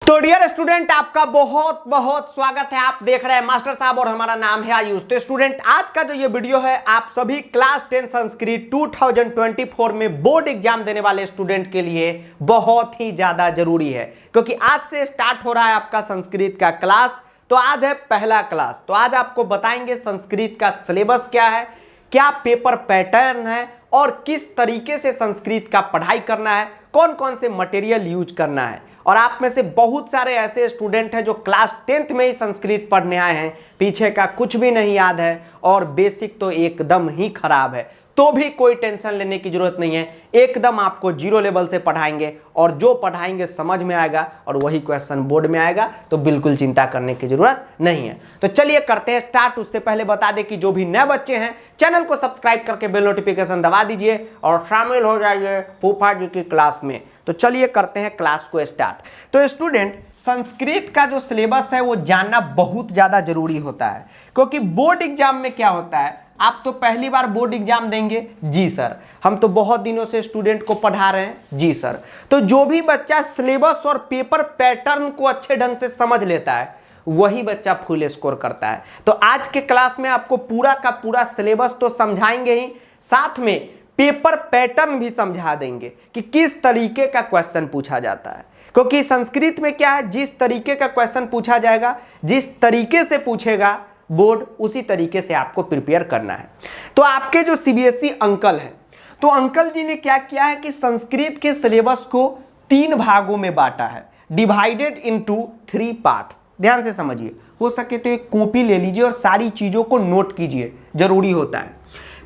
तो dear student, आपका बहुत बहुत स्वागत है। आप देख रहे हैं मास्टर साहब और हमारा नाम है आयुष। तो स्टूडेंट, आज का जो ये वीडियो है आप सभी क्लास 10 संस्कृत 2024 में बोर्ड एग्जाम देने वाले स्टूडेंट के लिए बहुत ही ज्यादा जरूरी है, क्योंकि आज से स्टार्ट हो रहा है आपका संस्कृत का क्लास। तो आज है पहला क्लास। तो आज आपको बताएंगे संस्कृत का सिलेबस क्या है, क्या पेपर पैटर्न है और किस तरीके से संस्कृत का पढ़ाई करना है, कौन कौन से मटेरियल यूज करना है। और आप में से बहुत सारे ऐसे स्टूडेंट हैं जो क्लास 10th में ही संस्कृत पढ़ने आए हैं, पीछे का कुछ भी नहीं याद है और बेसिक तो एकदम ही खराब है। तो भी कोई टेंशन लेने की जरूरत नहीं है, एकदम आपको जीरो लेवल से पढ़ाएंगे और जो पढ़ाएंगे समझ में आएगा और वही क्वेश्चन बोर्ड में आएगा। तो बिल्कुल चिंता करने की जरूरत नहीं है। तो चलिए करते हैं स्टार्ट। उससे पहले बता दें कि जो भी नए बच्चे हैं चैनल को सब्सक्राइब करके बेल नोटिफिकेशन दबा दीजिए और शामिल हो जाइए फूफा जी की क्लास में। तो चलिए करते हैं क्लास को स्टार्ट। तो स्टूडेंट, संस्कृत का जो सिलेबस है वो जानना बहुत ज़्यादा जरूरी होता है, क्योंकि बोर्ड एग्जाम में क्या होता है, आप तो पहली बार बोर्ड एग्जाम देंगे। जी सर, हम तो बहुत दिनों से स्टूडेंट को पढ़ा रहे हैं। जी सर। तो जो भी बच्चा सिलेबस और पेपर पैटर्न को अच्छे ढंग से समझ लेता है वही बच्चा फुल स्कोर करता है। तो आज के क्लास में आपको पूरा का पूरा सिलेबस तो समझाएंगे ही, साथ में पेपर पैटर्न भी समझा देंगे कि किस तरीके का क्वेश्चन पूछा जाता है। क्योंकि संस्कृत में क्या है, जिस तरीके का क्वेश्चन पूछा जाएगा, जिस तरीके से पूछेगा बोर्ड, उसी तरीके से आपको प्रिपेयर करना है। तो आपके जो सीबीएसई अंकल हैं, तो अंकल जी ने क्या किया है कि संस्कृत के सिलेबस को 3 भागों में बांटा है, डिवाइडेड इनटू 3 पार्ट्स। ध्यान से समझिए, हो सके तो एक कॉपी ले लीजिए और सारी चीजों को नोट कीजिए, जरूरी होता है।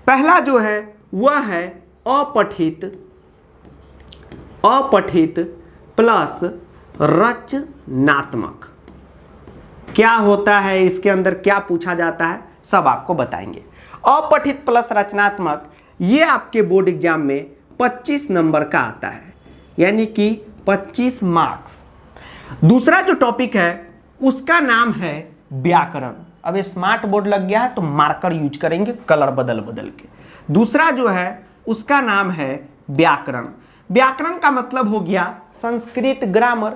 पहला जो है वह है अपठित प्लस रचनात्मक। क्या होता है, इसके अंदर क्या पूछा जाता है, सब आपको बताएंगे। अपठित प्लस रचनात्मक ये आपके बोर्ड एग्जाम में 25 नंबर का आता है, यानी कि 25 मार्क्स। दूसरा जो टॉपिक है उसका नाम है व्याकरण। अब स्मार्ट बोर्ड लग गया है तो मार्कर यूज करेंगे कलर बदल बदल के। दूसरा जो है उसका नाम है व्याकरण। व्याकरण का मतलब हो गया संस्कृत ग्रामर।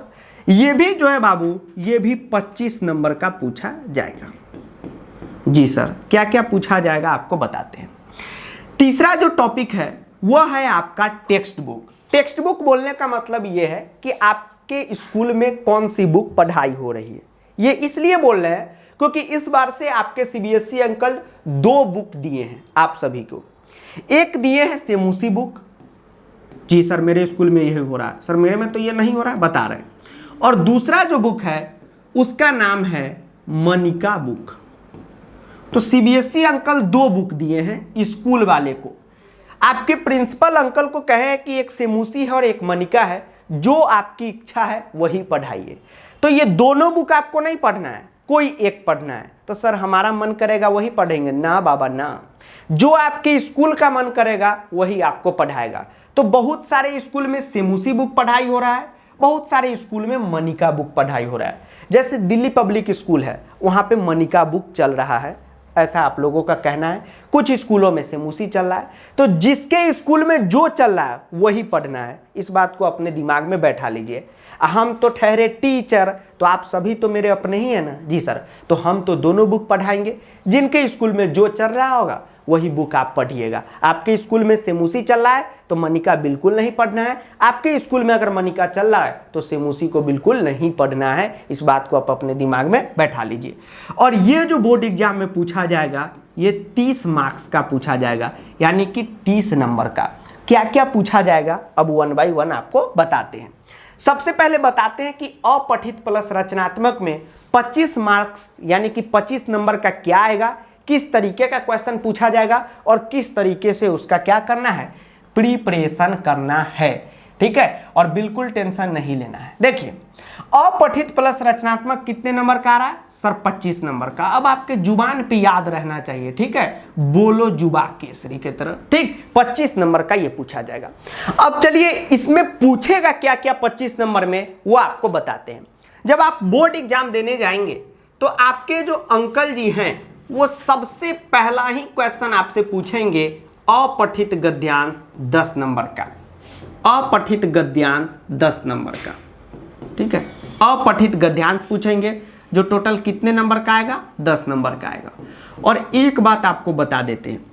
ये भी जो है बाबू, ये भी 25 नंबर का पूछा जाएगा। जी सर, क्या क्या पूछा जाएगा आपको बताते हैं। तीसरा जो टॉपिक है वह है आपका टेक्स्ट बुक। टेक्स्ट बुक बोलने का मतलब ये है कि आपके स्कूल में कौन सी बुक पढ़ाई हो रही है। ये इसलिए बोल रहे हैं क्योंकि इस बार से आपके सीबीएसई अंकल 2 बुक दिए हैं आप सभी को। एक दिए है सेमूसी बुक। जी सर, मेरे स्कूल में यही हो रहा है। सर मेरे में तो ये नहीं हो रहा है, बता रहे हैं। और दूसरा जो बुक है उसका नाम है मनिका बुक। तो सीबीएसई अंकल 2 बुक दिए हैं स्कूल वाले को। आपके प्रिंसिपल अंकल को कहे कि एक सेमूसी है और एक मनिका है, जो आपकी इच्छा है वही पढ़ाइए। तो ये दोनों बुक आपको नहीं पढ़ना है, कोई एक पढ़ना है। तो सर हमारा मन करेगा वही पढ़ेंगे। ना बाबा ना, जो आपके स्कूल का मन करेगा वही आपको पढ़ाएगा। तो बहुत सारे स्कूल में सेमूसी बुक पढ़ाई हो रहा है, बहुत सारे स्कूल में मनिका बुक पढ़ाई हो रहा है। जैसे दिल्ली पब्लिक स्कूल है, वहाँ पे मनिका बुक चल रहा है, ऐसा आप लोगों का कहना है। कुछ स्कूलों में सेमूसी चल रहा है। तो जिसके स्कूल में जो चल रहा है वही पढ़ना है, इस बात को अपने दिमाग में बैठा लीजिए। हम तो ठहरे टीचर, तो आप सभी तो मेरे अपने ही है ना। जी सर, तो हम तो दोनों बुक पढ़ाएंगे। जिनके स्कूल में जो चल रहा होगा वही बुक आप पढ़िएगा। आपके स्कूल में सेमूसी चल रहा है तो मनिका बिल्कुल नहीं पढ़ना है। आपके स्कूल में अगर मनिका चल रहा है तो सेमूसी को बिल्कुल नहीं पढ़ना है। इस बात को आप अपने दिमाग में बैठा लीजिए। और ये जो बोर्ड एग्जाम में पूछा जाएगा ये 30 मार्क्स का पूछा जाएगा, यानी कि 30 नंबर का। क्या क्या पूछा जाएगा अब 1 बाय 1 आपको बताते हैं। सबसे पहले बताते हैं कि अपठित प्लस रचनात्मक में 25 मार्क्स यानी कि 25 नंबर का क्या आएगा, किस तरीके का क्वेश्चन पूछा जाएगा और किस तरीके से उसका क्या करना है, प्रिपरेशन करना है। ठीक है, और बिल्कुल टेंशन नहीं लेना है। देखिए, अपठित प्लस रचनात्मक कितने नंबर का आ रहा है सर? 25 नंबर का। अब आपके जुबान पे याद रहना चाहिए, ठीक है, बोलो जुबा केसरी के तरह। ठीक, 25 नंबर का ये पूछा जाएगा। अब चलिए इसमें पूछेगा क्या क्या 25 नंबर में, वो आपको बताते हैं। जब आप बोर्ड एग्जाम देने जाएंगे तो आपके जो अंकल जी हैं वो सबसे पहला ही क्वेश्चन आपसे पूछेंगे अपठित गद्यांश 10 नंबर का। अपठित गद्यांश 10 नंबर का। ठीक है, अपठित गद्यांश पूछेंगे जो टोटल कितने नंबर का आएगा, 10 नंबर का आएगा। और एक बात आपको बता देते हैं,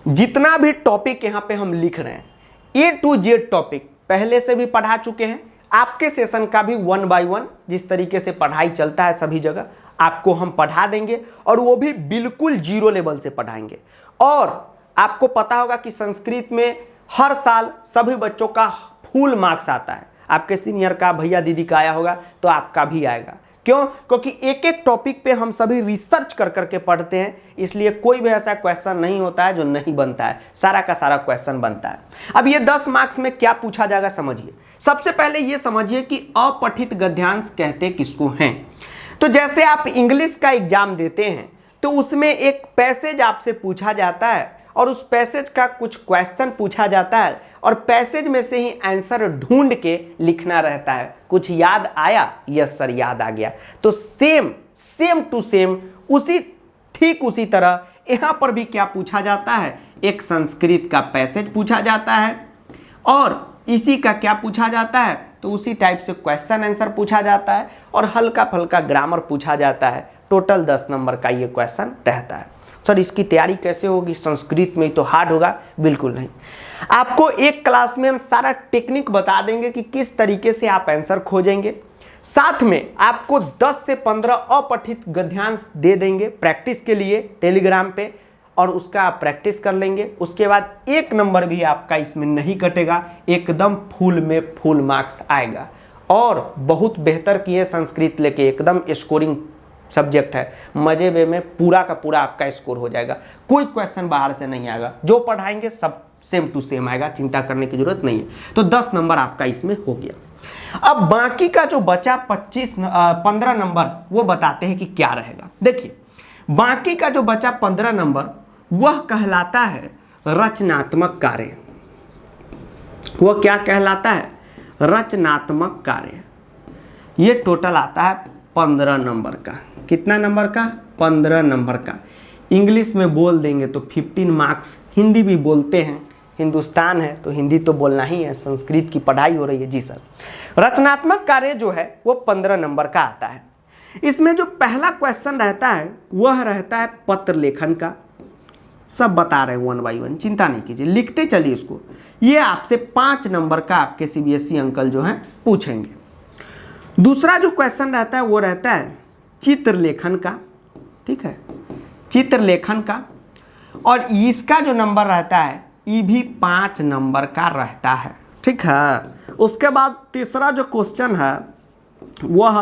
जितना भी टॉपिक यहाँ पे हम लिख रहे हैं A to Z टॉपिक पहले से भी पढ़ा चुके हैं। आपके सेशन का भी 1 by 1 जिस तरीके से पढ़ाई चलता है सभी जगह आपको हम पढ़ा देंगे, और वो भी बिल्कुल 0 लेवल से पढ़ाएंगे। और आपको पता होगा कि संस्कृत में हर साल सभी बच्चों का फुल मार्क्स आता है। आपके सीनियर का, भैया दीदी का आया होगा तो आपका भी आएगा। क्यों? क्योंकि एक एक टॉपिक पे हम सभी रिसर्च कर करके पढ़ते हैं, इसलिए कोई भी ऐसा क्वेश्चन नहीं होता है जो नहीं बनता है, सारा का सारा क्वेश्चन बनता है। अब ये 10 मार्क्स में क्या पूछा जाएगा समझिए। सबसे पहले ये समझिए कि अपठित गद्यांश कहते किसको हैं। तो जैसे आप इंग्लिश का एग्जाम देते हैं तो उसमें एक पैसेज आपसे पूछा जाता है और उस पैसेज का कुछ क्वेश्चन पूछा जाता है और पैसेज में से ही आंसर ढूंढ के लिखना रहता है। कुछ याद आया, यस सर याद आ गया। तो सेम टू सेम ठीक उसी तरह यहाँ पर भी क्या पूछा जाता है, एक संस्कृत का पैसेज पूछा जाता है और इसी का क्या पूछा जाता है, तो उसी टाइप से क्वेश्चन आंसर पूछा जाता है और हल्का फल्का ग्रामर पूछा जाता है। टोटल 10 नंबर का ये क्वेश्चन रहता है। सर इसकी तैयारी कैसे होगी, संस्कृत में तो हार्ड होगा? बिल्कुल नहीं। आपको एक क्लास में हम सारा टेक्निक बता देंगे कि किस तरीके से आप आंसर खोजेंगे। साथ में आपको 10 से 15 अपठित गद्यांश दे देंगे प्रैक्टिस के लिए टेलीग्राम पे, और उसका आप प्रैक्टिस कर लेंगे। उसके बाद 1 नंबर भी आपका इसमें नहीं कटेगा, एकदम फुल में फुल मार्क्स आएगा। और बहुत बेहतर किए संस्कृत लेके, एकदम स्कोरिंग सब्जेक्ट है, मजे वे में पूरा का पूरा आपका स्कोर हो जाएगा। कोई क्वेश्चन बाहर से नहीं आएगा, जो पढ़ाएंगे सब सेम टू सेम आएगा, चिंता करने की जरूरत नहीं है। तो 10 नंबर आपका इसमें हो गया। अब बाकी का जो बचा 15 नंबर वो बताते हैं कि क्या रहेगा। देखिए बाकी का जो बचा 15 नंबर वह कहलाता है रचनात्मक कार्य। वह क्या कहलाता है? रचनात्मक कार्य। ये टोटल आता है 15 नंबर का। कितना नंबर का? 15 नंबर का। इंग्लिश में बोल देंगे तो 15 मार्क्स। हिंदी भी बोलते हैं, हिंदुस्तान है तो हिंदी तो बोलना ही है, संस्कृत की पढ़ाई हो रही है। जी सर। रचनात्मक कार्य जो है वो 15 नंबर का आता है। इसमें जो पहला क्वेश्चन रहता है वह रहता है पत्र लेखन का। सब बता रहे हैं 1 by 1, चिंता नहीं कीजिए, लिखते चलिए इसको। ये आपसे 5 नंबर का आपके CBSE अंकल जो हैं पूछेंगे। दूसरा जो क्वेश्चन रहता है वो रहता है चित्र लेखन का। ठीक है, चित्र लेखन का, और इसका जो नंबर रहता है ये भी 5 नंबर का रहता है। ठीक है। उसके बाद तीसरा जो क्वेश्चन है वह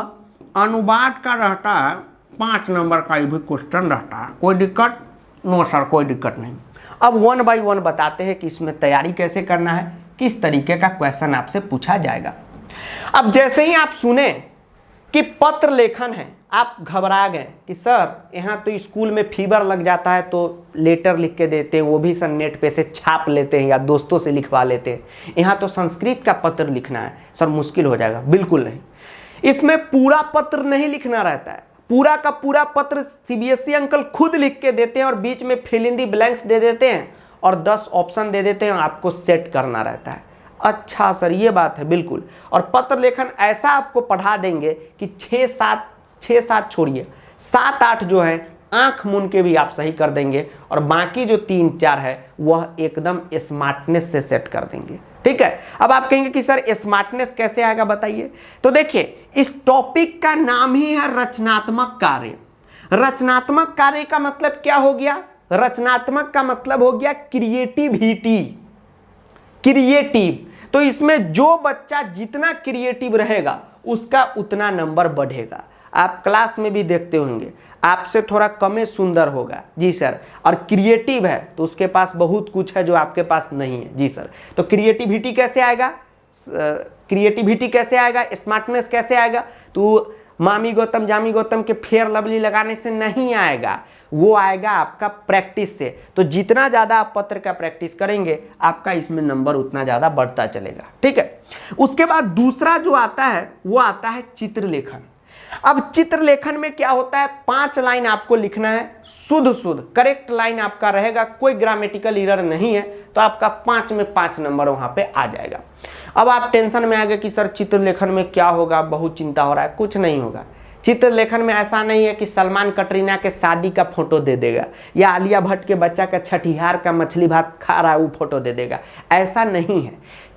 अनुवाद का रहता है, 5 नंबर का ये भी क्वेश्चन रहता है। कोई दिक्कत? नो सर कोई दिक्कत नहीं। अब 1 by 1 बताते हैं कि इसमें तैयारी कैसे करना है, किस तरीके का क्वेश्चन आपसे पूछा जाएगा। अब जैसे ही आप सुने कि पत्र लेखन है, आप घबरा गए कि सर यहाँ तो स्कूल में फीवर लग जाता है तो लेटर लिख के देते हैं, वो भी सर नेट पे से छाप लेते हैं या दोस्तों से लिखवा लेते हैं। यहाँ तो संस्कृत का पत्र लिखना है सर, मुश्किल हो जाएगा। बिल्कुल नहीं, इसमें पूरा पत्र नहीं लिखना रहता है। पूरा का पूरा पत्र CBSE अंकल खुद लिख के देते हैं और बीच में फिल इन दी ब्लैंक्स दे देते हैं और 10 ऑप्शन दे देते हैं, आपको सेट करना रहता है। अच्छा सर ये बात है, बिल्कुल। और पत्र लेखन ऐसा आपको पढ़ा देंगे कि 6-7 छोड़िए, 7-8 जो है आंख मूंद के भी आप सही कर देंगे, और बाकी जो 3-4 है वह एकदम स्मार्टनेस से सेट कर देंगे। ठीक है। अब आप कहेंगे कि सर स्मार्टनेस कैसे आएगा बताइए। तो देखिए इस टॉपिक का नाम ही है रचनात्मक कार्य। रचनात्मक कार्य का मतलब क्या हो गया? रचनात्मक का मतलब हो गया क्रिएटिविटी, क्रिएटिव। तो इसमें जो बच्चा जितना क्रिएटिव रहेगा उसका उतना नंबर बढ़ेगा। आप क्लास में भी देखते होंगे, आपसे थोड़ा कम सुंदर होगा जी सर, और क्रिएटिव है तो उसके पास बहुत कुछ है जो आपके पास नहीं है जी सर। तो क्रिएटिविटी कैसे आएगा? क्रिएटिविटी कैसे आएगा? स्मार्टनेस कैसे आएगा? तो मामी गौतम जामी गौतम के फेयर लवली लगाने से नहीं आएगा, वो आएगा आपका प्रैक्टिस से। तो जितना ज़्यादा आप पत्र का प्रैक्टिस करेंगे आपका इसमें नंबर उतना ज़्यादा बढ़ता चलेगा। ठीक है। उसके बाद दूसरा जो आता है वो आता है चित्र लेखन। अब चित्रलेखन में क्या होता है, 5 लाइन आपको लिखना है, शुद्ध शुद्ध करेक्ट लाइन आपका रहेगा, कोई ग्रामेटिकल एरर नहीं है, तो आपका 5 में 5 नंबर वहां पे आ जाएगा। अब आप टेंशन में आ गए कि सर चित्रलेखन में क्या होगा, बहुत चिंता हो रहा है। कुछ नहीं होगा। चित्रलेखन में ऐसा नहीं है कि सलमान कटरीना के शादी का फोटो दे देगा या आलिया भट्ट के बच्चा का छठिहार का मछली भात खा रहा है वो फोटो दे देगा, ऐसा नहीं है।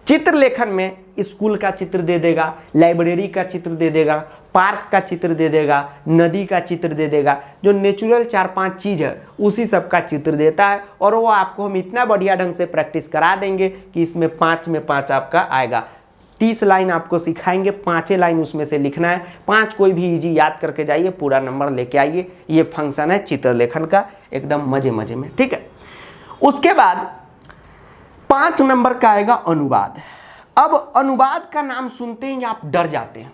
चित्रलेखन में स्कूल का चित्र दे देगा, लाइब्रेरी का चित्र दे देगा, पार्क का चित्र दे देगा, नदी का चित्र दे देगा, जो नेचुरल 4-5 चीज़ है उसी सब का चित्र देता है। और वो आपको हम इतना बढ़िया ढंग से प्रैक्टिस करा देंगे कि इसमें 5 में 5 आपका आएगा। 30 लाइन आपको सिखाएंगे, 5 लाइन उसमें से लिखना है। 5 कोई भी इजी याद करके जाइए, पूरा नंबर लेके आइए। ये फंक्शन है चित्रलेखन का, एकदम मजे मजे में, ठीक है। उसके बाद 5 नंबर का आएगा अनुवाद। अब अनुवाद का नाम सुनते ही आप डर जाते हैं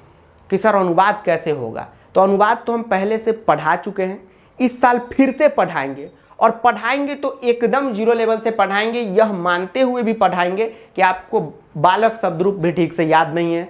कि सर अनुवाद कैसे होगा। तो अनुवाद तो हम पहले से पढ़ा चुके हैं, इस साल फिर से पढ़ाएंगे, और पढ़ाएंगे तो एकदम 0 लेवल से पढ़ाएंगे, यह मानते हुए भी पढ़ाएंगे कि आपको बालक शब्द रूप भी ठीक से याद नहीं है,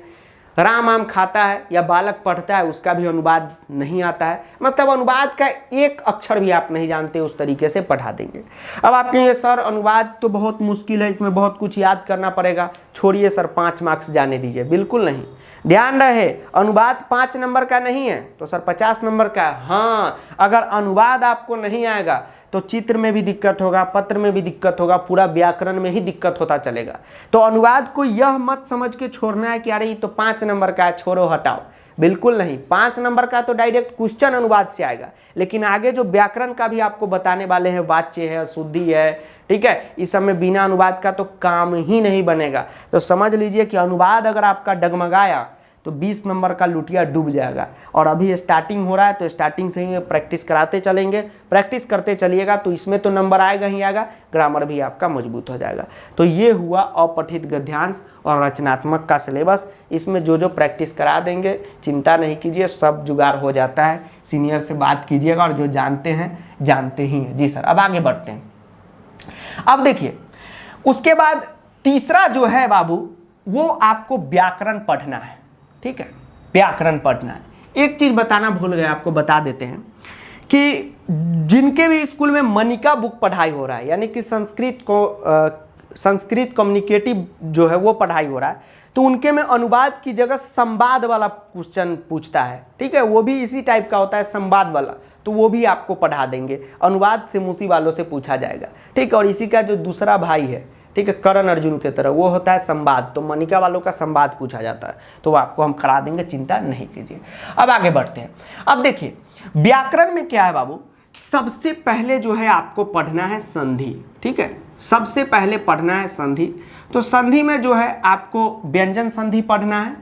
राम आम खाता है या बालक पढ़ता है उसका भी अनुवाद नहीं आता है, मतलब अनुवाद का एक अक्षर भी आप नहीं जानते, उस तरीके से पढ़ा देंगे। अब आप कहेंगे सर अनुवाद तो बहुत मुश्किल है, इसमें बहुत कुछ याद करना पड़ेगा। छोड़िए सर, 5 मार्क्स जाने दीजिए, बिल्कुल नहीं। ध्यान रहे, अनुवाद 5 नंबर का नहीं है तो सर 50 नंबर का है। हाँ, अगर अनुवाद आपको नहीं आएगा तो चित्र में भी दिक्कत होगा, पत्र में भी दिक्कत होगा, पूरा व्याकरण में ही दिक्कत होता चलेगा। तो अनुवाद को यह मत समझ के छोड़ना है कि अरे ये तो 5 नंबर का है, छोड़ो हटाओ, बिल्कुल नहीं। 5 नंबर का तो डायरेक्ट क्वेश्चन अनुवाद से आएगा, लेकिन आगे जो व्याकरण का भी आपको बताने वाले हैं, वाच्य है, शुद्धि है, ठीक है, इस सब में बिना अनुवाद का तो काम ही नहीं बनेगा। तो समझ लीजिए कि अनुवाद अगर आपका डगमगाया तो 20 नंबर का लुटिया डूब जाएगा। और अभी स्टार्टिंग हो रहा है तो स्टार्टिंग से ही प्रैक्टिस कराते चलेंगे, प्रैक्टिस करते चलिएगा तो इसमें तो नंबर आएगा ही आएगा, ग्रामर भी आपका मजबूत हो जाएगा। तो ये हुआ अपठित गद्यांश और रचनात्मक का सिलेबस। इसमें जो जो प्रैक्टिस करा देंगे चिंता नहीं कीजिए, सब जुगाड़ हो जाता है। सीनियर से बात कीजिएगा और जो जानते हैं जानते ही हैं। जी सर, अब आगे बढ़ते हैं। अब देखिए, उसके बाद तीसरा जो है बाबू, वो आपको व्याकरण पढ़ना है, ठीक है, व्याकरण पढ़ना है। एक चीज बताना भूल गए, आपको बता देते हैं कि जिनके भी स्कूल में मनिका बुक पढ़ाई हो रहा है, यानी कि संस्कृत कम्युनिकेटिव जो है वो पढ़ाई हो रहा है, तो उनके में अनुवाद की जगह संवाद वाला क्वेश्चन पूछता है, ठीक है, वो भी इसी टाइप का होता है, संवाद वाला, तो वो भी आपको पढ़ा देंगे। अनुवाद से मूसी वालों से पूछा जाएगा, ठीक है। और इसी का जो दूसरा भाई है, ठीक है, करण अर्जुन की तरह, वो होता है संवाद, तो मनिका वालों का संवाद पूछा जाता है, तो वो आपको हम करा देंगे, चिंता नहीं कीजिए। अब आगे बढ़ते हैं। अब देखिए व्याकरण में क्या है बाबू, सबसे पहले जो है आपको पढ़ना है संधि, ठीक है, सबसे पहले पढ़ना है संधि। तो संधि में जो है आपको व्यंजन संधि पढ़ना है,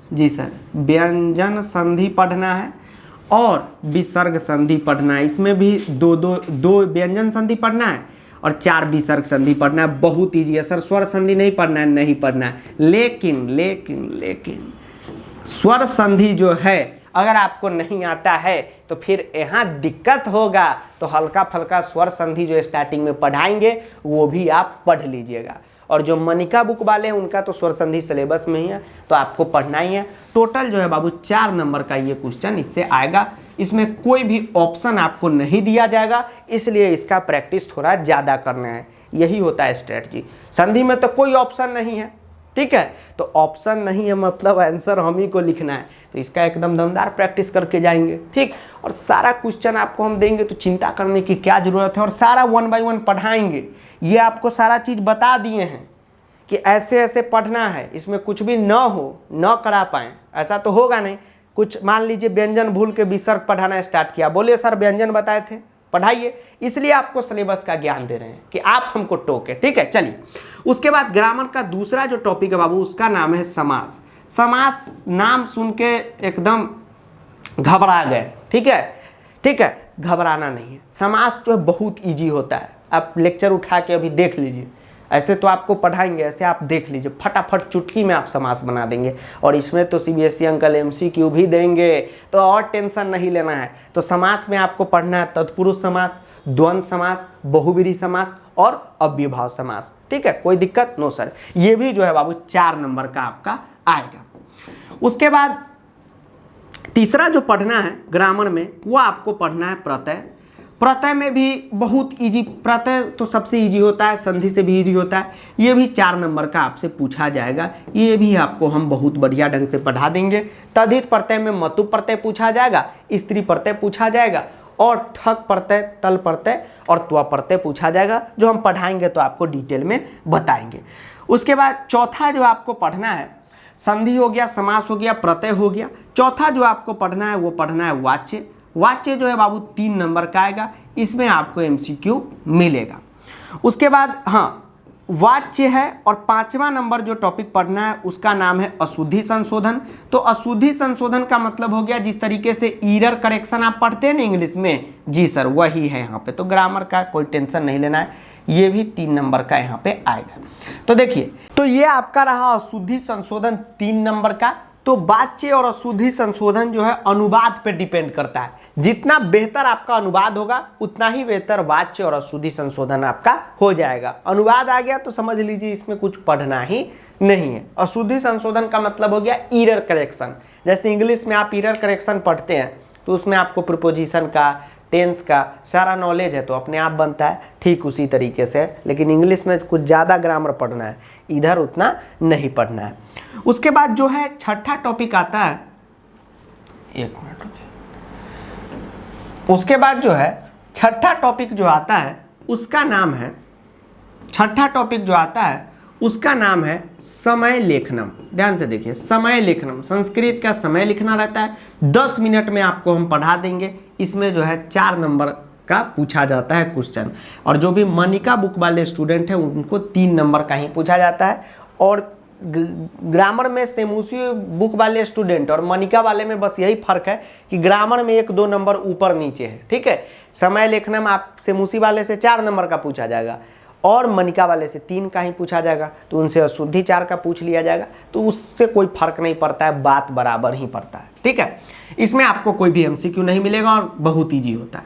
जी सर, व्यंजन संधि पढ़ना है और विसर्ग संधि पढ़ना है। इसमें भी दो व्यंजन संधि पढ़ना है और 4 विसर्ग संधि पढ़ना है। बहुत ईजी है सर, स्वर संधि नहीं पढ़ना है, नहीं पढ़ना है, लेकिन स्वर संधि जो है अगर आपको नहीं आता है तो फिर यहाँ दिक्कत होगा। तो हल्का फल्का स्वर संधि जो स्टार्टिंग में पढ़ाएंगे वो भी आप पढ़ लीजिएगा। और जो मनिका बुक वाले हैं उनका तो स्वर संधि सिलेबस में ही है, तो आपको पढ़ना ही है। टोटल जो है बाबू 4 नंबर का ये क्वेश्चन इससे आएगा। इसमें कोई भी ऑप्शन आपको नहीं दिया जाएगा, इसलिए इसका प्रैक्टिस थोड़ा ज़्यादा करना है। यही होता है स्ट्रेटजी। संधि में तो कोई ऑप्शन नहीं है, ठीक है, तो ऑप्शन नहीं है मतलब आंसर हम ही को लिखना है, तो इसका एकदम दमदार प्रैक्टिस करके जाएंगे, ठीक। और सारा क्वेश्चन आपको हम देंगे, तो चिंता करने की क्या ज़रूरत है। और सारा 1 बाय 1 पढ़ाएंगे, ये आपको सारा चीज़ बता दिए हैं कि ऐसे ऐसे पढ़ना है, इसमें कुछ भी न हो, न करा पाएँ, ऐसा तो होगा नहीं। कुछ मान लीजिए व्यंजन भूल के विसर्ग पढ़ाना स्टार्ट किया, बोलिए सर व्यंजन बताए थे, पढ़ाइए। इसलिए आपको सिलेबस का ज्ञान दे रहे हैं कि आप हमको टोके, ठीक है। चलिए, उसके बाद ग्रामर का दूसरा जो टॉपिक है बाबू, उसका नाम है समास। समास नाम सुन के एकदम घबरा गए, ठीक है, ठीक है, घबराना नहीं है। समास जो है बहुत ईजी होता है, आप लेक्चर उठा के अभी देख लीजिए। ऐसे तो आपको पढ़ाएंगे, ऐसे आप देख लीजिए, फटाफट चुटकी में आप समास बना देंगे। और इसमें तो सीबीएसई अंकल MCQ भी देंगे, तो और टेंशन नहीं लेना है। तो समास में आपको पढ़ना है तत्पुरुष समास, द्वंद्व समास, बहुव्रीहि समास और अव्ययभाव समास, ठीक है, कोई दिक्कत नो सर। ये भी जो है बाबू 4 नंबर का आपका आएगा। उसके बाद तीसरा जो पढ़ना है ग्रामर में वो आपको पढ़ना है प्रत्यय। प्रत्यय में भी बहुत इजी, प्रत्यय तो सबसे इजी होता है, संधि से भी इजी होता है। ये भी 4 नंबर का आपसे पूछा जाएगा, ये भी आपको हम बहुत बढ़िया ढंग से पढ़ा देंगे। तद्धित प्रत्यय में मतु प्रत्यय पूछा जाएगा, स्त्री प्रत्यय पूछा जाएगा और ठक प्रत्यय, तल प्रत्यय और त्व प्रत्यय पूछा जाएगा, जो हम पढ़ाएंगे तो आपको डिटेल में बताएंगे। उसके बाद चौथा जो आपको पढ़ना है संधि हो गया, समास हो गया, प्रत्यय हो गया। चौथा जो आपको पढ़ना है वो पढ़ना है वाच्य। वाच्य जो है बाबू 3 नंबर का आएगा, इसमें आपको एमसीक्यू मिलेगा। उसके बाद हाँ वाच्य है। और 5वां नंबर जो टॉपिक पढ़ना है उसका नाम है अशुद्धि संशोधन। तो अशुद्धि संशोधन का मतलब हो गया जिस तरीके से ईरर करेक्शन आप पढ़ते हैं ना इंग्लिश में, जी सर वही है यहाँ पे। तो ग्रामर का कोई टेंशन नहीं लेना है, ये भी 3 नंबर का यहाँ पे आएगा। तो देखिए, तो ये आपका रहा अशुद्धि संशोधन 3 नंबर का। तो वाच्य और अशुद्धि संशोधन जो है अनुवाद पे डिपेंड करता है। जितना बेहतर आपका अनुवाद होगा उतना ही बेहतर वाच्य और अशुद्धि संशोधन आपका हो जाएगा। अनुवाद आ गया तो समझ लीजिए इसमें कुछ पढ़ना ही नहीं है। अशुद्धि संशोधन का मतलब हो गया ईरर करेक्शन। जैसे इंग्लिश में आप ईरर करेक्शन पढ़ते हैं तो उसमें आपको प्रीपोजिशन का, टेंस का सारा नॉलेज है तो अपने आप बनता है, ठीक उसी तरीके से। लेकिन इंग्लिश में कुछ ज़्यादा ग्रामर पढ़ना है, इधर उतना नहीं पढ़ना है। उसके बाद जो है छठा टॉपिक आता है, 1 मिनट रुकिए। उसके बाद जो है छठा टॉपिक जो आता है उसका नाम है, छठा टॉपिक जो आता है उसका नाम है समय लेखनम। ध्यान से देखिए, समय लेखनम संस्कृत का समय लिखना रहता है। 10 मिनट में आपको हम पढ़ा देंगे। इसमें जो है 4 नंबर का पूछा जाता है क्वेश्चन। और जो भी मनिका बुक वाले स्टूडेंट हैं उनको 3 नंबर का ही पूछा जाता है। और ग्रामर में सेमूसी बुक वाले स्टूडेंट और मनिका वाले में बस यही फर्क है कि ग्रामर में 1-2 नंबर ऊपर नीचे है, ठीक है। समय लेखनम आप सेमूसी वाले से 4 नंबर का पूछा जाएगा और मनिका वाले से 3 का ही पूछा जाएगा। तो उनसे अशुद्धि 4 का पूछ लिया जाएगा, तो उससे कोई फर्क नहीं पड़ता है, बात बराबर ही पड़ता है, ठीक है। इसमें आपको कोई भी एमसीक्यू नहीं मिलेगा और बहुत ईजी होता है।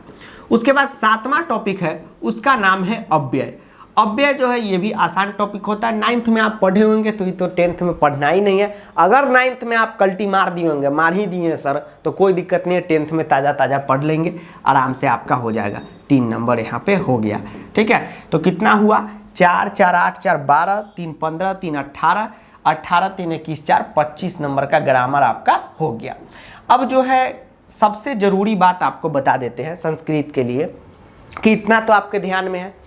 उसके बाद 7वां टॉपिक है, उसका नाम है अव्यय। अव्यय जो है ये भी आसान टॉपिक होता है। 9th में आप पढ़े होंगे तो ये तो 10th में पढ़ना ही नहीं है। अगर 9th में आप कल्टी मार दिए होंगे, मार ही दिए सर, तो कोई दिक्कत नहीं है, 10th में ताज़ा ताज़ा पढ़ लेंगे, आराम से आपका हो जाएगा। 3 नंबर यहाँ पे हो गया, ठीक है। तो कितना हुआ, 4, 4, 8, 4, 12, 3, 15, 3, 18, 18, 3, 21, 4, 25 नंबर का ग्रामर आपका हो गया। अब जो है सबसे ज़रूरी बात आपको बता देते हैं संस्कृत के लिए, कि इतना तो आपके ध्यान में है।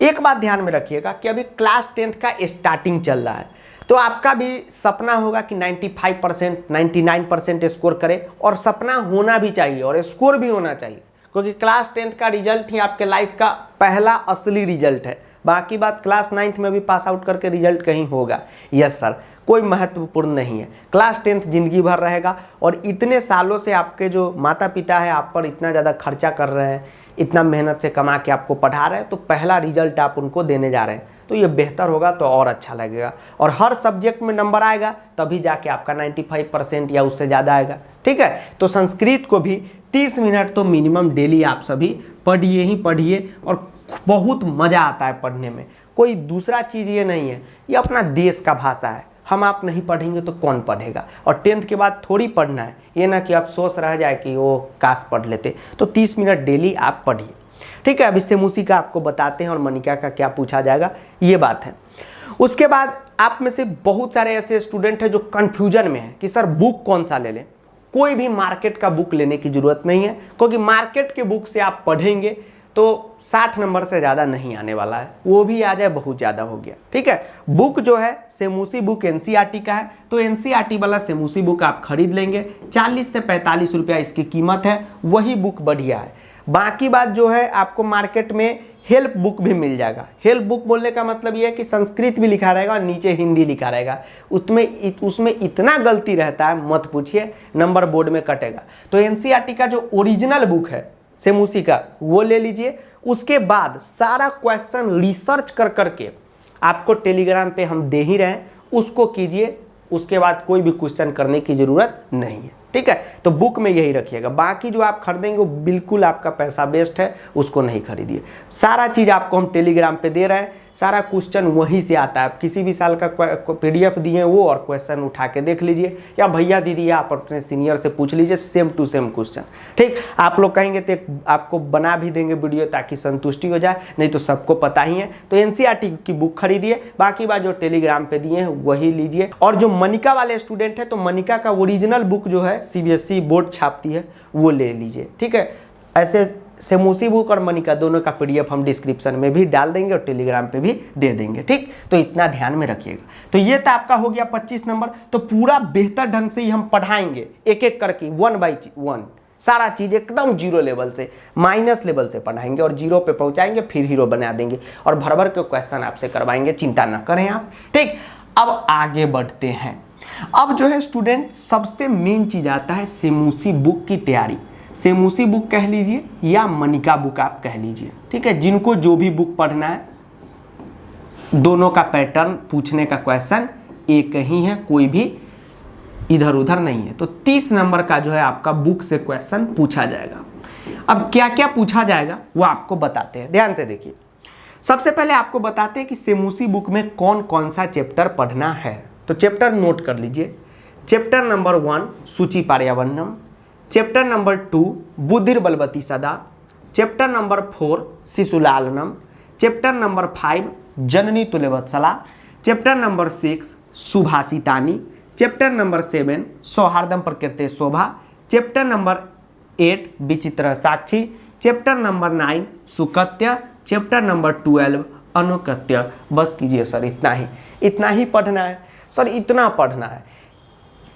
एक बात ध्यान में रखिएगा कि अभी क्लास 10th का स्टार्टिंग चल रहा है, तो आपका भी सपना होगा कि 95%, 99% स्कोर करे, और सपना होना भी चाहिए और स्कोर भी होना चाहिए, क्योंकि क्लास 10th का रिजल्ट ही आपके लाइफ का पहला असली रिजल्ट है। बाकी बात क्लास 9th में भी पास आउट करके रिजल्ट कहीं होगा, यस सर, कोई महत्वपूर्ण नहीं है। क्लास 10th जिंदगी भर रहेगा। और इतने सालों से आपके जो माता पिता है आप पर इतना ज़्यादा खर्चा कर रहे हैं, इतना मेहनत से कमा के आपको पढ़ा रहे हैं, तो पहला रिजल्ट आप उनको देने जा रहे हैं, तो ये बेहतर होगा तो और अच्छा लगेगा। और हर सब्जेक्ट में नंबर आएगा तभी जाके आपका 95% या उससे ज़्यादा आएगा, ठीक है। तो संस्कृत को भी 30 मिनट तो मिनिमम डेली आप सभी पढ़िए ही पढ़िए, और बहुत मज़ा आता है पढ़ने में। कोई दूसरा चीज़ ये नहीं है, ये अपना देश का भाषा है, हम आप नहीं पढ़ेंगे तो कौन पढ़ेगा। और 10th के बाद थोड़ी पढ़ना है, ये ना कि अफसोस रह जाए कि वो काश पढ़ लेते। तो 30 मिनट डेली आप पढ़िए, ठीक है। अभी सेमूसी का आपको बताते हैं और मनिका का क्या पूछा जाएगा, ये बात है। उसके बाद आप में से बहुत सारे ऐसे स्टूडेंट हैं जो कन्फ्यूजन में हैं कि सर बुक कौन सा ले लें। कोई भी मार्केट का बुक लेने की ज़रूरत नहीं है, क्योंकि मार्केट के बुक से आप पढ़ेंगे तो 60 नंबर से ज़्यादा नहीं आने वाला है, वो भी आ जाए बहुत ज़्यादा हो गया, ठीक है। बुक जो है सेमूसी बुक एनसीईआरटी का है, तो एनसीईआरटी वाला सेमूसी बुक आप खरीद लेंगे। 40 से 45 रुपया इसकी कीमत है, वही बुक बढ़िया है। बाकी बात जो है आपको मार्केट में हेल्प बुक भी मिल जाएगा। हेल्प बुक बोलने का मतलब ये है कि संस्कृत भी लिखा रहेगा और नीचे हिंदी लिखा रहेगा, उसमें इतना गलती रहता है मत पूछिए, नंबर बोर्ड में कटेगा। तो एनसीईआरटी का जो ओरिजिनल बुक है सेमूसी का वो ले लीजिए। उसके बाद सारा क्वेश्चन रिसर्च कर करके आपको टेलीग्राम पे हम दे ही रहे हैं, उसको कीजिए। उसके बाद कोई भी क्वेश्चन करने की ज़रूरत नहीं है, ठीक है। तो बुक में यही रखिएगा। बाकी जो आप खरीदेंगे वो बिल्कुल आपका पैसा वेस्ट है, उसको नहीं खरीदिए। सारा चीज़ आपको हम टेलीग्राम पे दे रहे हैं, सारा क्वेश्चन वहीं से आता है। आप किसी भी साल का PDF दिए वो और क्वेश्चन उठा के देख लीजिए, या भैया दीदी आप अपने सीनियर से पूछ लीजिए, सेम टू सेम क्वेश्चन। ठीक, आप लोग कहेंगे तो आपको बना भी देंगे वीडियो ताकि संतुष्टि हो जाए, नहीं तो सबको पता ही है। तो NCERT की बुक खरीदिए, बाकी बात जो टेलीग्राम पे दिए हैं वही लीजिए। और जो मनिका वाले स्टूडेंट है तो मनिका का ओरिजिनल बुक जो है CBSE बोर्ड छापती है वो ले लीजिए। ठीक है, ऐसे सेमूसी बुक और मनिका दोनों का PDF हम डिस्क्रिप्शन में भी डाल देंगे और टेलीग्राम पे भी दे देंगे। ठीक, तो इतना ध्यान में रखिएगा। तो ये तो आपका हो गया 25 नंबर। तो पूरा बेहतर ढंग से ही हम पढ़ाएंगे, एक एक करके 1 by 1 सारा चीज एकदम जीरो लेवल से, माइनस लेवल से पढ़ाएंगे और जीरो पे पहुंचाएंगे, फिर हीरो बना देंगे और भर भर के क्वेश्चन आपसे करवाएंगे, चिंता ना करें आप। ठीक, अब आगे बढ़ते हैं। अब जो है स्टूडेंट सबसे मेन चीज आता है सेमूसी बुक की तैयारी। सेमूसी बुक कह लीजिए या मनिका बुक आप कह लीजिए। ठीक है, जिनको जो भी बुक पढ़ना है, दोनों का पैटर्न पूछने का क्वेश्चन एक ही है, कोई भी इधर उधर नहीं है। तो 30 नंबर का जो है आपका बुक से क्वेश्चन पूछा जाएगा। अब क्या क्या पूछा जाएगा वो आपको बताते हैं, ध्यान से देखिए। सबसे पहले आपको बताते हैं कि सेमूसी बुक में कौन कौन सा चैप्टर पढ़ना है। तो चैप्टर नोट कर लीजिए। चैप्टर नंबर 1 सूचि पर्यावरणम, चैप्टर नंबर 2 बुद्धिर्बलवती सदा, चैप्टर नंबर 4 शिशुलालनम, चैप्टर नंबर 5 जननी तुल्यवत्सला, चैप्टर नंबर 6 सुभाषितानी, चैप्टर नंबर 7 सौहार्दम प्रकृति शोभा, चैप्टर नंबर 8 विचित्र साक्षी, चैप्टर नंबर 9 सुकत्य, चैप्टर नंबर 12 अनुकत्य। बस कीजिए सर, इतना ही पढ़ना है सर, इतना पढ़ना है।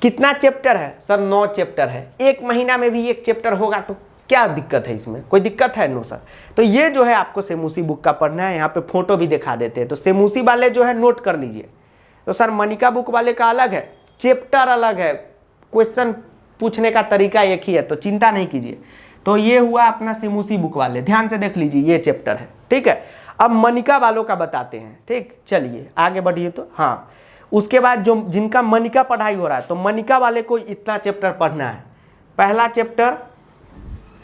कितना चैप्टर है सर? 9 चैप्टर है। एक महीना में भी एक चैप्टर होगा तो क्या दिक्कत है इसमें? कोई दिक्कत है? No sir. तो ये जो है आपको सेमूसी बुक का पढ़ना है। यहाँ पे फोटो भी दिखा देते हैं। तो सेमूसी वाले जो है नोट कर लीजिए। तो सर मनिका बुक वाले का अलग है, चैप्टर अलग है, क्वेश्चन पूछने का तरीका एक ही है, तो चिंता नहीं कीजिए। तो ये हुआ अपना सेमूसी बुक वाले, ध्यान से देख लीजिए, ये चैप्टर है। ठीक है, अब मनिका वालों का बताते हैं। ठीक, चलिए आगे बढ़िए। तो हाँ, उसके बाद जो जिनका मनिका पढ़ाई हो रहा है, तो मनिका वाले को इतना चैप्टर पढ़ना है। पहला चैप्टर,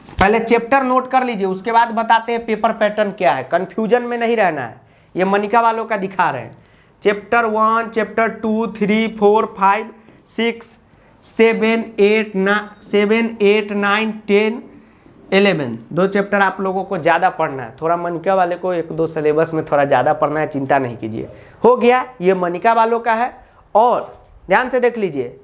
पहले चैप्टर नोट कर लीजिए, उसके बाद बताते हैं पेपर पैटर्न क्या है। कंफ्यूजन में नहीं रहना है, ये मनिका वालों का दिखा रहे हैं। चैप्टर 1, चैप्टर 2, 3, 4, 5, 6, 7, 8, 9, 10, 11 दो चैप्टर आप लोगों को ज़्यादा पढ़ना है। थोड़ा मनिका वाले को 1-2 सिलेबस में थोड़ा ज़्यादा पढ़ना है, चिंता नहीं कीजिए। हो गया, ये मनिका वालों का है। और ध्यान से देख लीजिए,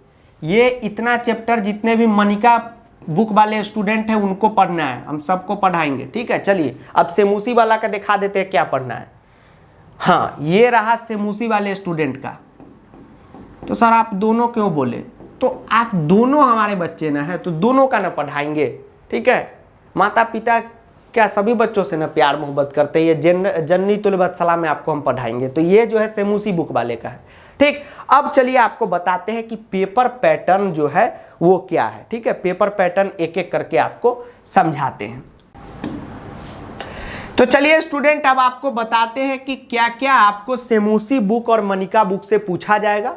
ये इतना चैप्टर जितने भी मनिका बुक वाले स्टूडेंट हैं उनको पढ़ना है, हम सबको पढ़ाएंगे। ठीक है, चलिए अब सेमूसी वाला का दिखा देते हैं क्या पढ़ना है। हाँ, ये रहा सेमूसी वाले स्टूडेंट का। तो सर आप दोनों क्यों बोले? तो आप दोनों हमारे बच्चे ना है, तो दोनों का ना पढ़ाएंगे। ठीक है, माता पिता क्या सभी बच्चों से ना प्यार मोहब्बत करते हैं। ये जननी तुल्यवत्सला में आपको हम पढ़ाएंगे। तो ये जो है सेमूसी बुक वाले का है। ठीक, अब चलिए आपको बताते हैं कि पेपर पैटर्न जो है वो क्या है। ठीक है, पेपर पैटर्न एक एक करके आपको समझाते हैं। तो चलिए स्टूडेंट, अब आपको बताते हैं कि क्या क्या आपको सेमूसी बुक और मनिका बुक से पूछा जाएगा।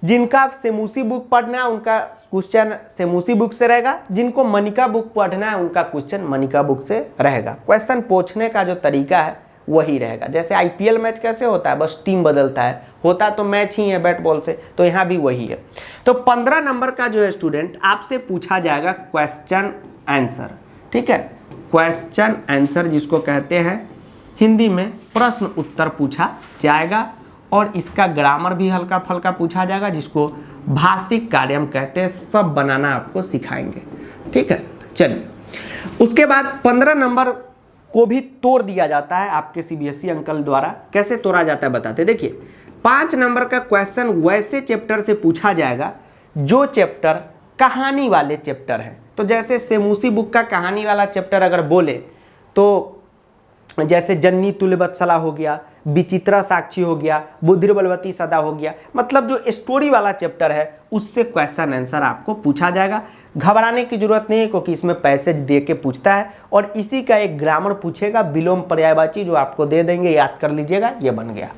जिनका सेमूसी बुक पढ़ना है उनका क्वेश्चन सेमूसी बुक से रहेगा, जिनको मनिका बुक पढ़ना है उनका क्वेश्चन मनिका बुक से रहेगा। क्वेश्चन पूछने का जो तरीका है वही रहेगा। जैसे IPL मैच कैसे होता है, बस टीम बदलता है, होता तो मैच ही है बैट बॉल से, तो यहाँ भी वही है। तो 15 नंबर का जो है स्टूडेंट आपसे पूछा जाएगा क्वेश्चन आंसर। ठीक है, क्वेश्चन आंसर जिसको कहते हैं हिंदी में प्रश्न उत्तर पूछा जाएगा। और इसका ग्रामर भी हल्का फल्का पूछा जाएगा, जिसको भाषिक कार्यम कहते हैं। सब बनाना आपको सिखाएंगे। ठीक है, चलिए उसके बाद 15 नंबर को भी तोड़ दिया जाता है आपके CBSE अंकल द्वारा। कैसे तोड़ा जाता है बताते। देखिए, 5 नंबर का क्वेश्चन वैसे चैप्टर से पूछा जाएगा जो चैप्टर कहानी वाले चैप्टर हैं। तो जैसे सेमूसी बुक का कहानी वाला चैप्टर अगर बोले तो जैसे जननी तुल्यवत्सला हो गया, विचित्रा साक्षी हो गया, बुद्धिर्बलवती सदा हो गया, मतलब जो स्टोरी वाला चैप्टर है उससे क्वेश्चन आंसर आपको पूछा जाएगा। घबराने की जरूरत नहीं है, क्योंकि इसमें पैसेज दे के पूछता है। और इसी का एक ग्रामर पूछेगा, विलोम पर्यायवाची, जो आपको दे देंगे, याद कर लीजिएगा, ये बन गया।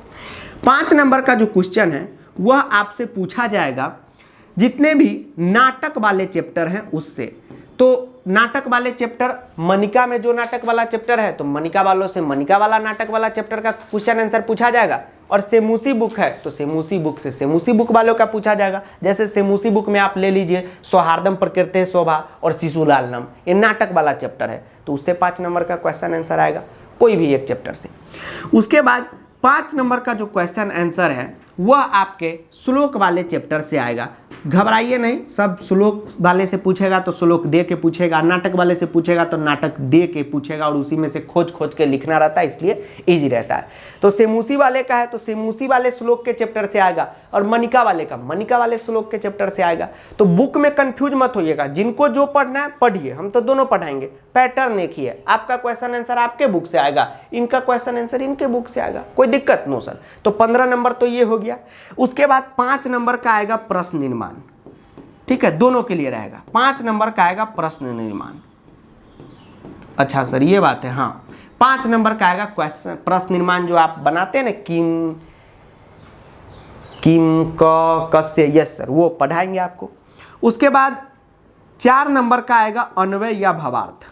5 नंबर का जो क्वेश्चन है वह आपसे पूछा जाएगा जितने भी नाटक वाले चैप्टर हैं उससे। तो नाटक वाले चैप्टर, मनिका में जो नाटक वाला चैप्टर है तो मनिका वालों से मनिका वाला नाटक वाला चैप्टर का क्वेश्चन आंसर पूछा जाएगा, और सेमूसी बुक है तो सेमूसी बुक से सेमूसी बुक वालों का पूछा जाएगा। जैसे सेमूसी बुक में आप ले लीजिए सौहार्दम प्रकृति शोभा और शिशुलालनम, ये नाटक वाला चैप्टर है, तो उससे 5 नंबर का क्वेश्चन आंसर आएगा, कोई भी एक चैप्टर से। उसके बाद 5 नंबर का जो क्वेश्चन आंसर है वह आपके श्लोक वाले चैप्टर से आएगा। घबराइए नहीं, सब श्लोक वाले से पूछेगा तो श्लोक दे के पूछेगा, नाटक वाले से पूछेगा तो नाटक दे के पूछेगा, और उसी में से खोज खोज के लिखना रहता है, इसलिए इजी रहता है। तो सेमूसी वाले का है तो सेमूसी वाले श्लोक के चैप्टर से आएगा, और मनिका वाले का मनिका वाले श्लोक के चैप्टर से आएगा। तो बुक में कंफ्यूज मत होइएगा, जिनको जो पढ़ना है पढ़िए, हम तो दोनों पढ़ाएंगे, पैटर्न एक ही है। आपका क्वेश्चन आंसर आपके बुक से आएगा, इनका क्वेश्चन आंसर इनके बुक से आएगा, कोई दिक्कत नो सर। तो 15 नंबर तो ये हो गया। उसके बाद 5 नंबर का आएगा प्रश्न निर्माण, ठीक है, दोनों के लिए रहेगा। 5 नंबर का आएगा प्रश्न निर्माण। अच्छा सर ये बात है, हाँ 5 नंबर का आएगा क्वेश्चन प्रश्न निर्माण, जो आप बनाते हैं ना किम कस्य, यस सर, वो पढ़ाएंगे आपको। उसके बाद 4 नंबर का आएगा अन्वय या भावार्थ।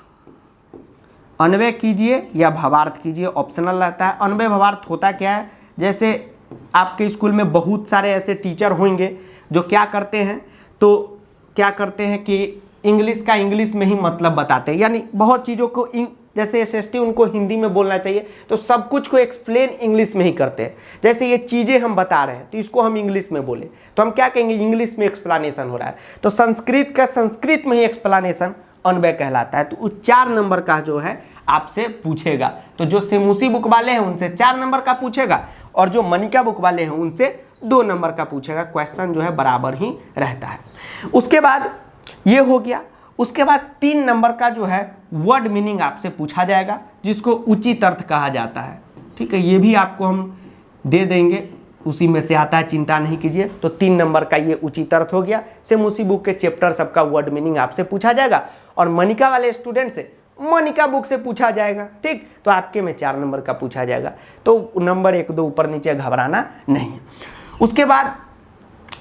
अन्वय कीजिए या भावार्थ कीजिए, ऑप्शनल रहता है। अन्वय भावार्थ होता क्या है, जैसे आपके स्कूल में बहुत सारे ऐसे टीचर होंगे जो क्या करते हैं, तो क्या करते हैं कि इंग्लिश का इंग्लिश में ही मतलब बताते हैं, यानी बहुत चीज़ों को जैसे एसएसटी उनको हिंदी में बोलना चाहिए तो सब कुछ को एक्सप्लेन इंग्लिश में ही करते हैं। जैसे ये चीज़ें हम बता रहे हैं तो इसको हम इंग्लिश में बोले तो हम क्या कहेंगे, इंग्लिश में एक्सप्लेनेशन हो रहा है। तो संस्कृत का संस्कृत में ही एक्सप्लेनेशन अन्वय कहलाता है। तो 4 नंबर का जो है आपसे पूछेगा, तो जो सेमूसी बुक वाले हैं उनसे 4 नंबर का पूछेगा, और जो मनिका बुक वाले हैं उनसे 2 नंबर का पूछेगा। क्वेश्चन जो है बराबर ही रहता है। उसके बाद ये हो गया। उसके बाद 3 नंबर का जो है वर्ड मीनिंग आपसे पूछा जाएगा, जिसको उचित अर्थ कहा जाता है, ठीक है, ये भी आपको हम दे देंगे, उसी में से आता है, चिंता नहीं कीजिए। तो 3 नंबर का ये उचित अर्थ हो गया। सेमूसी बुक के चैप्टर सबका वर्ड मीनिंग आपसे पूछा जाएगा, और मनिका वाले स्टूडेंट से मनिका बुक से पूछा जाएगा, ठीक। तो आपके में 4 नंबर का पूछा जाएगा, तो नंबर 1 2 ऊपर नीचे घबराना नहीं है। उसके बाद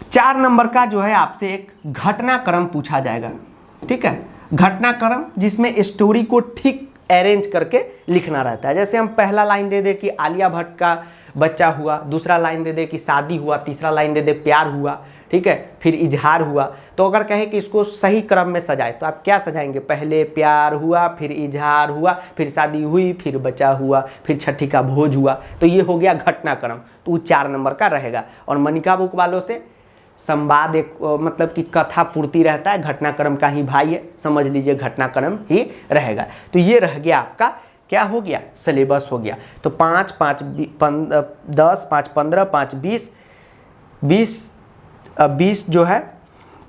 4 नंबर का जो है आपसे एक घटनाक्रम पूछा जाएगा, ठीक है, घटनाक्रम जिसमें स्टोरी को ठीक अरेंज करके लिखना रहता है। जैसे हम पहला लाइन दे दे कि आलिया भट्ट का बच्चा हुआ, दूसरा लाइन दे दे कि शादी हुआ, तीसरा लाइन दे दे प्यार हुआ, ठीक है, फिर इजहार हुआ। तो अगर कहे कि इसको सही क्रम में सजाए तो आप क्या सजाएंगे, पहले प्यार हुआ, फिर इजहार हुआ, फिर शादी हुई, फिर बच्चा हुआ, फिर छठी का भोज हुआ। तो ये हो गया घटनाक्रम, तो वो 4 नंबर का रहेगा। और मनिका बुक वालों से संवाद एक मतलब कि कथा पूर्ति रहता है, घटनाक्रम का ही भाई है, समझ लीजिए घटनाक्रम ही रहेगा। तो ये रह गया आपका, क्या हो गया, सिलेबस हो गया। तो 5 5 10 5 15 5 20 जो है,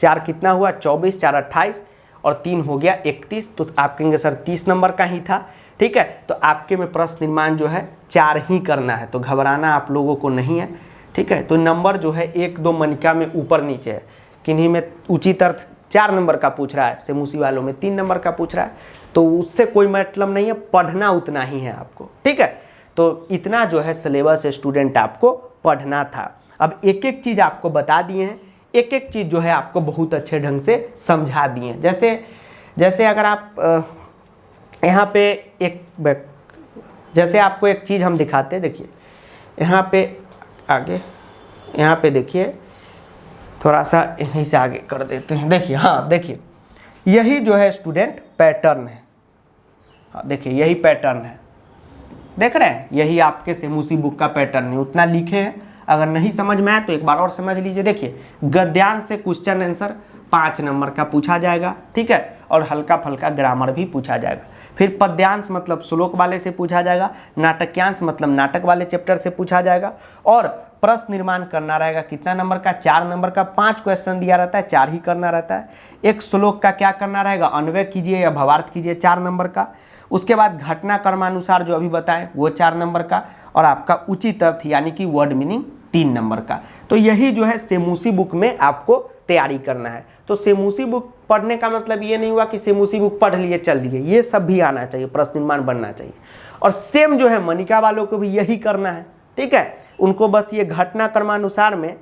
4 कितना हुआ 24, 4 28 और 3 हो गया 31। तो आप कहेंगे सर 30 नंबर का ही था, ठीक है। तो आपके में प्रश्न निर्माण जो है 4 ही करना है, तो घबराना आप लोगों को नहीं है, ठीक है। तो नंबर जो है 1 2 मनिका में ऊपर नीचे है, किन्हीं में उचित अर्थ 4 नंबर का पूछ रहा है, सेमूसी वालों में 3 नंबर का पूछ रहा है, तो उससे कोई मतलब नहीं है, पढ़ना उतना ही है आपको, ठीक है। तो इतना जो है सिलेबस स्टूडेंट आपको पढ़ना था। अब एक एक चीज़ आपको बता दिए हैं, एक एक चीज़ जो है आपको बहुत अच्छे ढंग से समझा दिए हैं। जैसे अगर आप यहाँ पे जैसे आपको एक चीज़ हम दिखाते हैं, देखिए यहाँ पे आगे, यहाँ पे देखिए थोड़ा सा यहीं से आगे कर देते हैं, देखिए, हाँ देखिए यही जो है स्टूडेंट पैटर्न है, हाँ देखिए यही पैटर्न है, देख रहे हैं, यही आपके सेमूसी बुक का पैटर्न है। उतना लिखे हैं, अगर नहीं समझ में आए तो एक बार और समझ लीजिए। देखिए गद्यांश से क्वेश्चन आंसर 5 नंबर का पूछा जाएगा, ठीक है, और हल्का फल्का ग्रामर भी पूछा जाएगा। फिर पद्यांश मतलब श्लोक वाले से पूछा जाएगा, नाटक्यांश मतलब नाटक वाले चैप्टर से पूछा जाएगा, और प्रश्न निर्माण करना रहेगा कितना नंबर का, 4 नंबर का। 5 क्वेश्चन दिया रहता है, 4 ही करना रहता है। एक श्लोक का क्या करना रहेगा, अन्वय कीजिए या भावार्थ कीजिए, 4 नंबर का। उसके बाद घटना क्रमानुसार जो अभी बताएं वो 4 नंबर का, और आपका उचित अर्थ यानी कि वर्ड मीनिंग 3 नंबर का। तो यही जो है सेमूसी बुक में आपको तैयारी करना है। तो सेमूसी बुक पढ़ने का मतलब ये नहीं हुआ कि सेमूसी बुक पढ़ लिए चल दिए, ये सब भी आना चाहिए, प्रश्न निर्माण बनना चाहिए। और सेम जो है मनिका वालों को भी यही करना है, ठीक है। उनको बस ये घटना क्रमानुसार में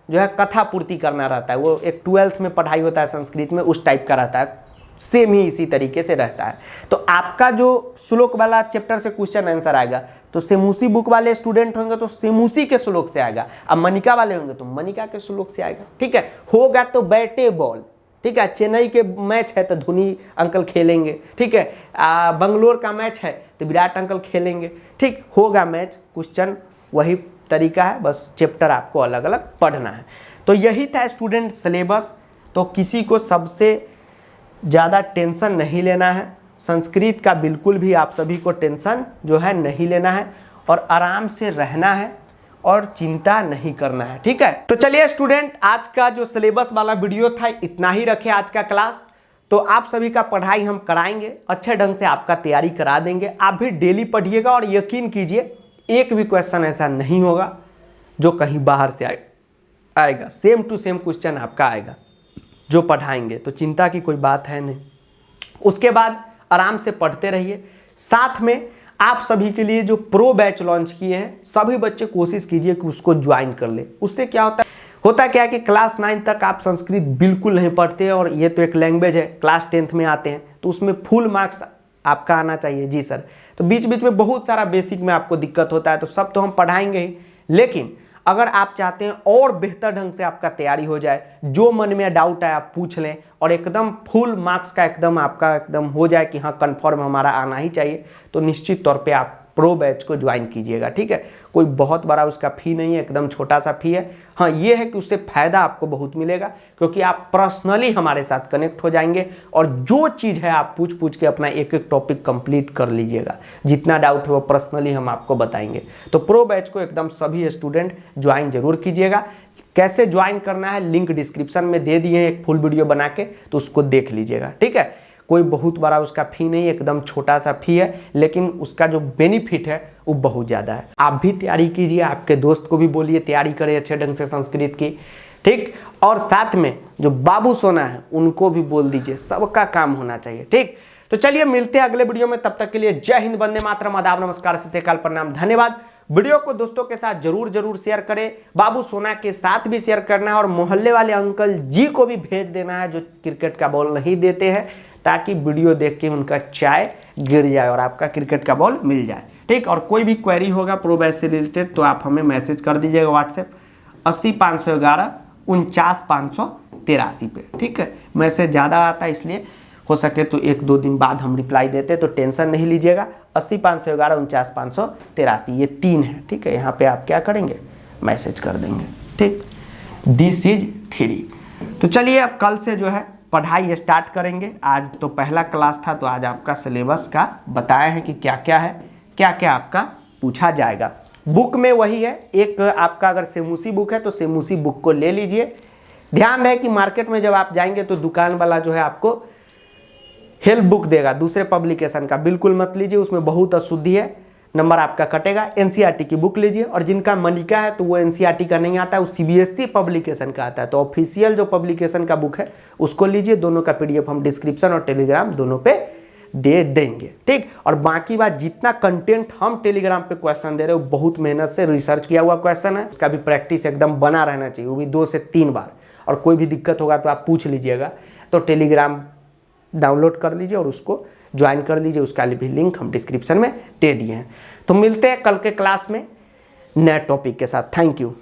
जो है कथा पूर्ति करना रहता है, वो एक 12th में पढ़ाई होता है संस्कृत में, उस टाइप का रहता है। सेम ही इसी तरीके से रहता है। तो आपका जो श्लोक वाला चैप्टर से क्वेश्चन आंसर आएगा तो सेमूसी बुक वाले स्टूडेंट होंगे तो सेमूसी के श्लोक से आएगा, अब मनिका वाले होंगे तो मनिका के श्लोक से आएगा। ठीक है, होगा तो बैटे बॉल। ठीक है, चेन्नई के मैच है तो धोनी अंकल खेलेंगे। ठीक है, बंगलोर का मैच है तो विराट अंकल खेलेंगे। ठीक, होगा मैच, क्वेश्चन वही तरीका है, बस चैप्टर आपको अलग अलग पढ़ना है। तो यही था स्टूडेंट सिलेबस। तो किसी को सबसे ज़्यादा टेंशन नहीं लेना है, संस्कृत का बिल्कुल भी आप सभी को टेंशन जो है नहीं लेना है और आराम से रहना है और चिंता नहीं करना है। ठीक है, तो चलिए स्टूडेंट, आज का जो सिलेबस वाला वीडियो था इतना ही रखे आज का क्लास। तो आप सभी का पढ़ाई हम कराएंगे, अच्छे ढंग से आपका तैयारी करा देंगे। आप भी डेली पढ़िएगा और यकीन कीजिए एक भी क्वेश्चन ऐसा नहीं होगा जो कहीं बाहर से आएगा, सेम टू सेम क्वेश्चन आपका आएगा जो पढ़ाएंगे, तो चिंता की कोई बात है नहीं। उसके बाद आराम से पढ़ते रहिए। साथ में आप सभी के लिए जो प्रो बैच लॉन्च किए हैं, सभी बच्चे कोशिश कीजिए कि उसको ज्वाइन कर ले। उससे क्या होता क्या है कि क्लास 9 तक आप संस्कृत बिल्कुल नहीं पढ़ते और ये तो एक लैंग्वेज है, क्लास 10th में आते हैं तो उसमें फुल मार्क्स आपका आना चाहिए। जी सर, तो बीच बीच में बहुत सारा बेसिक में आपको दिक्कत होता है, तो सब तो हम पढ़ाएंगे ही, लेकिन अगर आप चाहते हैं और बेहतर ढंग से आपका तैयारी हो जाए, जो मन में डाउट है आप पूछ लें और एकदम फुल मार्क्स का एकदम आपका एकदम हो जाए कि हाँ कंफर्म हमारा आना ही चाहिए, तो निश्चित तौर पे आप प्रो बैच को ज्वाइन कीजिएगा। ठीक है, कोई बहुत बड़ा उसका फ़ी नहीं है, एकदम छोटा सा फ़ी है। हाँ, ये है कि उससे फ़ायदा आपको बहुत मिलेगा क्योंकि आप पर्सनली हमारे साथ कनेक्ट हो जाएंगे और जो चीज़ है आप पूछ के अपना एक एक टॉपिक कंप्लीट कर लीजिएगा। जितना डाउट है वो पर्सनली हम आपको बताएंगे। तो प्रो बैच को एकदम सभी स्टूडेंट ज्वाइन जरूर कीजिएगा। कैसे ज्वाइन करना है लिंक डिस्क्रिप्शन में दे दिए हैं एक फुल वीडियो बना के, तो उसको देख लीजिएगा। ठीक है, कोई बहुत बड़ा उसका फ़ी नहीं है, एकदम छोटा सा फ़ी है, लेकिन उसका जो बेनिफिट है वो बहुत ज़्यादा है। आप भी तैयारी कीजिए, आपके दोस्त को भी बोलिए तैयारी करे अच्छे ढंग से संस्कृत की। ठीक, और साथ में जो बाबू सोना है उनको भी बोल दीजिए, सबका काम होना चाहिए। ठीक, तो चलिए मिलते हैं अगले वीडियो में, तब तक के लिए जय हिंद, वंदे मातरम, आदाब, नमस्कार, सत श्री अकाल, प्रणाम, धन्यवाद। वीडियो को दोस्तों के साथ जरूर शेयर करें, बाबू सोना के साथ भी शेयर करना है और मोहल्ले वाले अंकल जी को भी भेज देना है जो क्रिकेट का बॉल नहीं देते हैं, ताकि वीडियो देख के उनका चाय गिर जाए और आपका क्रिकेट का बॉल मिल जाए। ठीक, और कोई भी क्वेरी होगा प्रो बैच से रिलेटेड तो आप हमें मैसेज कर दीजिएगा व्हाट्सएप 80 511 49 583 पे। ठीक है, मैसेज ज़्यादा आता है इसलिए हो सके तो 1-2 दिन बाद हम रिप्लाई देते, तो टेंशन नहीं लीजिएगा। 80 511 49 583 ये 3 है। ठीक है, यहाँ पे आप क्या करेंगे, मैसेज कर देंगे। ठीक, दिस इज 3। तो चलिए अब कल से जो है पढ़ाई स्टार्ट करेंगे। आज तो पहला क्लास था तो आज आपका सिलेबस का बताया है कि क्या क्या है, क्या क्या आपका पूछा जाएगा। बुक में वही है, एक आपका अगर सेमूसी बुक है तो सेमूसी बुक को ले लीजिए। ध्यान रहे कि मार्केट में जब आप जाएंगे तो दुकान वाला जो है आपको हेल्प बुक देगा दूसरे पब्लिकेशन का, बिल्कुल मत लीजिए, उसमें बहुत अशुद्धि है, नंबर आपका कटेगा। एनसीईआरटी की बुक लीजिए, और जिनका मनिका है तो वो एनसीईआरटी का नहीं आता है, वो सीबीएसई पब्लिकेशन का आता है, तो ऑफिशियल जो पब्लिकेशन का बुक है उसको लीजिए। दोनों का पीडीएफ हम डिस्क्रिप्शन और टेलीग्राम दोनों पे दे देंगे। ठीक, और बाकी बात जितना कंटेंट हम टेलीग्राम पे क्वेश्चन दे रहे हो बहुत मेहनत से रिसर्च किया हुआ क्वेश्चन है, उसका भी प्रैक्टिस एकदम बना रहना चाहिए, वो भी 2 से 3 बार। और कोई भी दिक्कत होगा तो आप पूछ लीजिएगा। तो टेलीग्राम डाउनलोड कर लीजिए और उसको ज्वाइन कर लीजिए, उसका भी लिंक हम डिस्क्रिप्शन में दे दिए हैं। तो मिलते हैं कल के क्लास में नए टॉपिक के साथ। Thank you.